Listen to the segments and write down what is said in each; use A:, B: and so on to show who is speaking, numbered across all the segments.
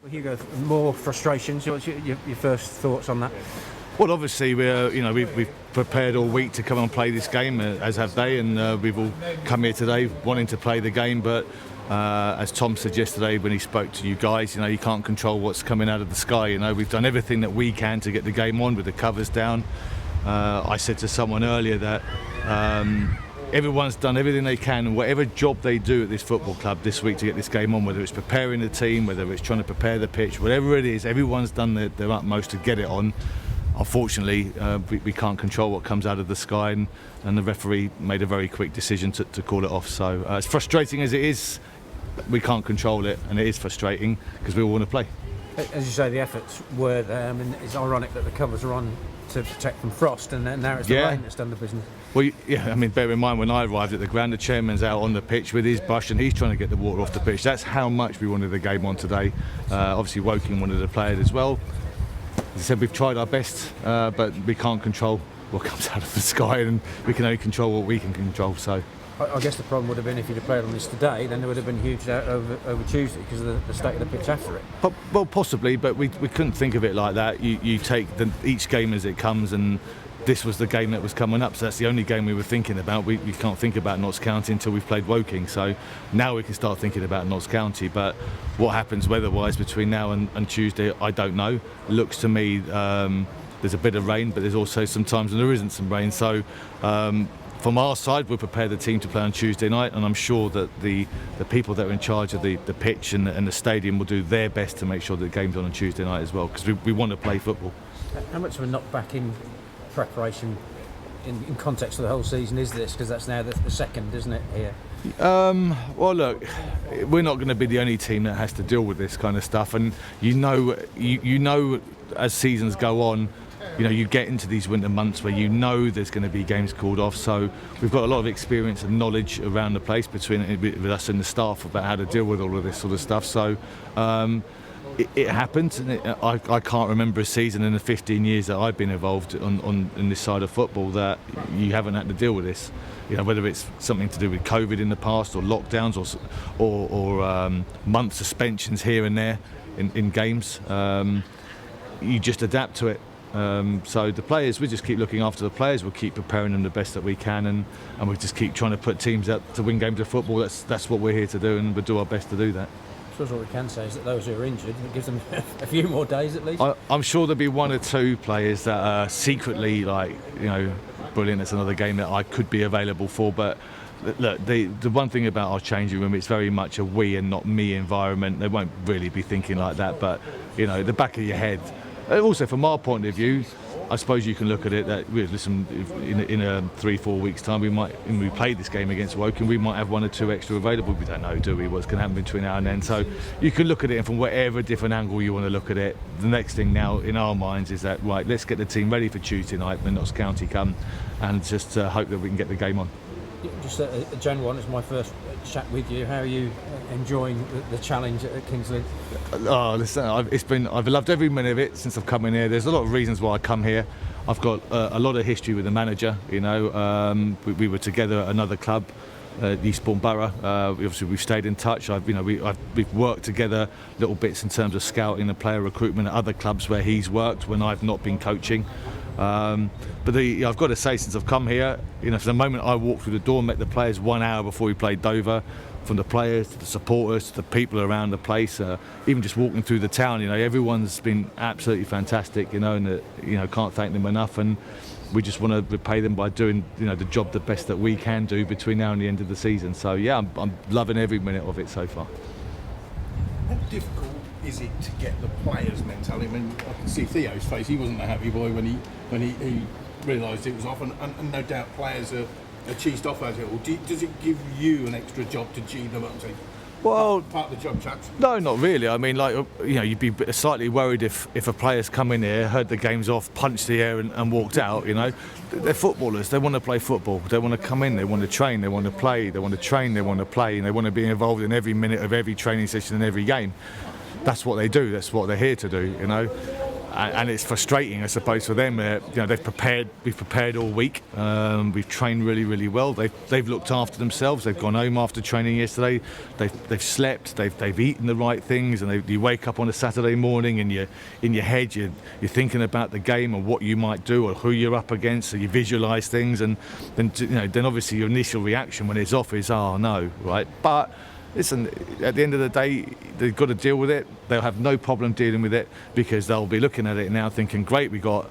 A: Well, Hugo, more frustrations. What's your first thoughts on that?
B: Well, obviously we've prepared all week to come and play this game, as have they, and we've all come here today wanting to play the game. But as Tom said yesterday when he spoke to you guys, you can't control what's coming out of the sky. We've done everything that we can to get the game on with the covers down. I said to someone earlier that everyone's done everything they can, and whatever job they do at this football club this week to get this game on, whether it's preparing the team, whether it's trying to prepare the pitch, whatever it is, everyone's done their utmost to get it on. Unfortunately, we can't control what comes out of the sky, and the referee made a very quick decision to call it off. So as frustrating as it is, we can't control it, and it is frustrating because we all want to play.
A: As you say, the efforts were there. I mean, it's ironic that the covers are on to protect from frost, and now it's the rain that's done the business.
B: Well, yeah, I mean, bear in mind when I arrived at the ground, the chairman's out on the pitch with his brush and he's trying to get the water off the pitch. That's how much we wanted the game on today. Obviously, Woking wanted to play it as well. As I said, we've tried our best, but we can't control what comes out of the sky, and we can only control what we can control. So
A: I guess the problem would have been if you'd have played on this today, then there would have been huge doubt over Tuesday because of the state of the pitch after it.
B: Well, possibly, but we couldn't think of it like that. You take each game as it comes, and this was the game that was coming up, so that's the only game we were thinking about. We can't think about Notts County until we've played Woking, so now we can start thinking about Notts County. But what happens weather-wise between now and Tuesday, I don't know. It looks to me there's a bit of rain, but there's also some times when there isn't some rain. So from our side, we'll prepare the team to play on Tuesday night, and I'm sure that the people that are in charge of the pitch and the stadium will do their best to make sure that the game's on Tuesday night as well, because we want to play football.
A: How much of a knockback in preparation in context of the whole season is this? Because that's now the second, isn't it, here?
B: Well, look, we're not going to be the only team that has to deal with this kind of stuff, and you know as seasons go on, you get into these winter months where there's going to be games called off. So we've got a lot of experience and knowledge around the place with us and the staff about how to deal with all of this sort of stuff. So it happens, and I can't remember a season in the 15 years that I've been involved in this side of football that you haven't had to deal with this. Whether it's something to do with COVID in the past, or lockdowns, or month suspensions here and there in games. You just adapt to it. So the players, we just keep looking after the players. We'll keep preparing them the best that we can, and we just keep trying to put teams out to win games of football. That's what we're here to do, and we'll do our best to do that.
A: I suppose what we can say is that those who are injured, it gives them a few more days at least.
B: I'm sure there'll be one or two players that are secretly brilliant. It's another game that I could be available for, but look, the one thing about our changing room, it's very much a we and not me environment. They won't really be thinking like that, but the back of your head. Also, from our point of view, I suppose you can look at it that listen, in a 3-4 weeks' time, when we play this game against Woking, we might have one or two extra available. We don't know, do we? What's going to happen between now and then? So you can look at it from whatever different angle you want to look at it. The next thing now in our minds is that let's get the team ready for Tuesday night when Notts County come, and just hope that we can get the game on.
A: Just a general one, it's my first chat with you. How are you enjoying the challenge at Kings Lynn?
B: Oh, listen, I've loved every minute of it since I've come in here. There's a lot of reasons why I come here. I've got a lot of history with the manager. We were together at another club, Eastbourne Borough. Obviously, we've stayed in touch. We've worked together little bits in terms of scouting and player recruitment at other clubs where he's worked when I've not been coaching. But I've got to say, since I've come here, from the moment I walked through the door, met the players 1 hour before we played Dover, from the players to the supporters to the people around the place, even just walking through the town, everyone's been absolutely fantastic, and can't thank them enough, and we just want to repay them by doing the job the best that we can do between now and the end of the season. So yeah, I'm loving every minute of it so far.
C: How difficult is it to get the players' mentality? I mean, I can see Theo's face. He wasn't a happy boy when he realised it was off, and no doubt players are cheesed off as it all. Does it give you an extra job to G them up and say,
B: well,
C: part of the job, chaps?
B: No, not really. I mean, you'd be slightly worried if a player's come in here, heard the game's off, punched the air and walked out. They're footballers. They want to play football. They want to come in. They want to train. They want to play. They want to train. They want to play, and they want to be involved in every minute of every training session and every game. That's what they do. That's what they're here to do. and it's frustrating, I suppose, for them. We've prepared all week. We've trained really, really well. They've looked after themselves. They've gone home after training yesterday. They've slept. They've eaten the right things. And you wake up on a Saturday morning, and in your head you're thinking about the game and what you might do or who you're up against. So you visualise things, and then obviously your initial reaction when it's off is, oh no, right? But listen, at the end of the day, they've got to deal with it. They'll have no problem dealing with it because they'll be looking at it now thinking, great, we got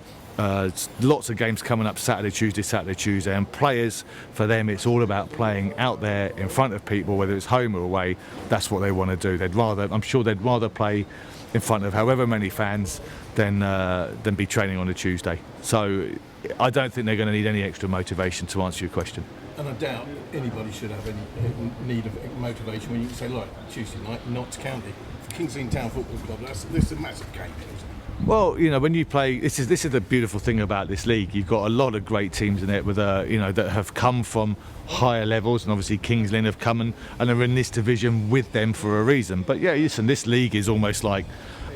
B: lots of games coming up Saturday, Tuesday, and players, for them, it's all about playing out there in front of people, whether it's home or away. That's what they want to do. I'm sure they'd rather play in front of however many fans than be training on a Tuesday. So I don't think they're going to need any extra motivation, to answer your question.
C: And I doubt anybody should have any need of motivation when you say, like, Tuesday night, Notts County, for Kings Lynn Town Football Club, this is a massive game.
B: Well, when you play, this is the beautiful thing about this league. You've got a lot of great teams in it with that have come from higher levels, and obviously Kings Lynn have come and are in this division with them for a reason. But yeah, listen, this league is almost like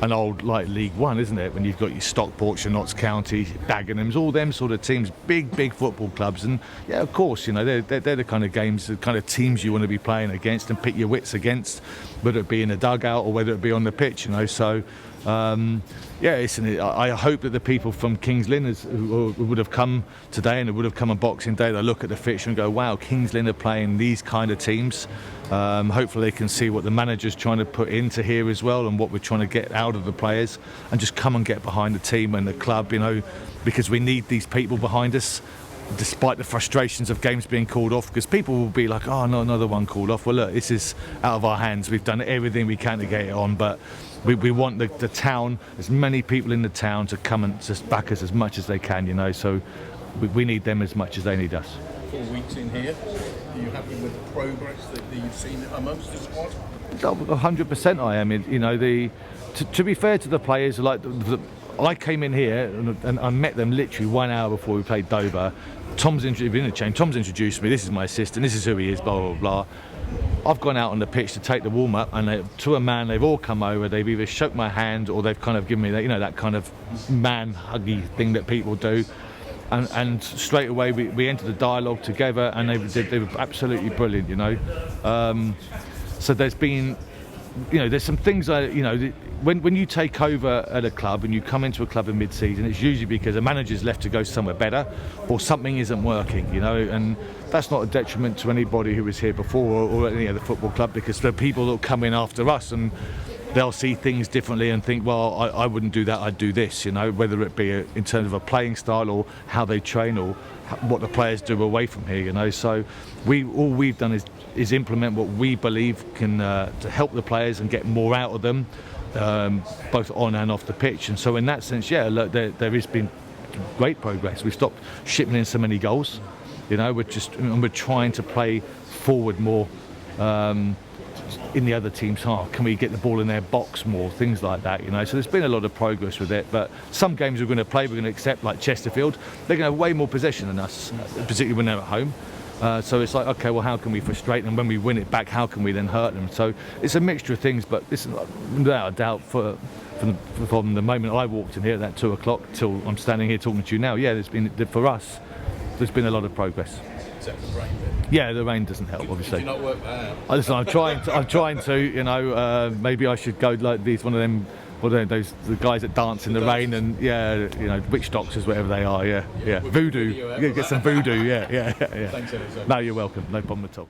B: an old League One, isn't it? When you've got your Stockports, your Notts County, Dagenhams, all them sort of teams, big football clubs, and yeah, of course, they're the kind of games, the kind of teams you want to be playing against and pit your wits against, whether it be in a dugout or whether it be on the pitch, So I hope that the people from Kings Lynn who would have come today and who would have come on Boxing Day, they look at the fixture and go, wow, Kings Lynn are playing these kind of teams. Hopefully they can see what the manager's trying to put into here as well, and what we're trying to get out of the players, and just come and get behind the team and the club, because we need these people behind us, despite the frustrations of games being called off, because people will be like, oh no, another one called off. Well, look, this is out of our hands. We've done everything we can to get it on, but we want the town, as many people in the town, to come and just back us as much as they can, so we need them as much as they need us.
C: 4 weeks in here, are you happy with the progress that you've seen amongst the squad?
B: 100% I am. To be fair to the players, I came in here and I met them literally 1 hour before we played Dover. Tom's introduced me, this is my assistant, this is who he is, blah, blah, blah. I've gone out on the pitch to take the warm-up, and to a man, they've all come over, they've either shook my hand or they've kind of given me that kind of man-huggy thing that people do. And straight away we entered a dialogue together, and they were absolutely brilliant, So there's been, there's some things when you take over at a club and you come into a club in mid-season, it's usually because a manager's left to go somewhere better or something isn't working, and that's not a detriment to anybody who was here before or any other football club, because there are people that will come in after us and they'll see things differently and think, well, I wouldn't do that, I'd do this, whether it be in terms of a playing style or how they train or what the players do away from here, So all we've done is implement what we believe can to help the players and get more out of them, both on and off the pitch. And so in that sense, yeah, look, there has been great progress. We've stopped shipping in so many goals, we're trying to play forward more. In the other team's half, can we get the ball in their box more, things like that, So there's been a lot of progress with it, but some games we're going to play, we're going to accept, like Chesterfield, they're going to have way more possession than us, particularly when they're at home. So it's like, okay, well, how can we frustrate them? When we win it back, how can we then hurt them? So it's a mixture of things, but this is without a doubt from the moment I walked in here at that 2 o'clock till I'm standing here talking to you now, yeah, for us, there's been a lot of progress.
C: Except the rain bit.
B: Yeah, the rain doesn't help, obviously.
C: Did you not work that out?
B: Listen, I'm trying to, maybe I should go like these, one of them, the guys that dance in the rain, and witch doctors, whatever they are, yeah. Voodoo, get some voodoo, yeah.
C: Thanks, Ellis.
B: No, you're welcome, no problem at all.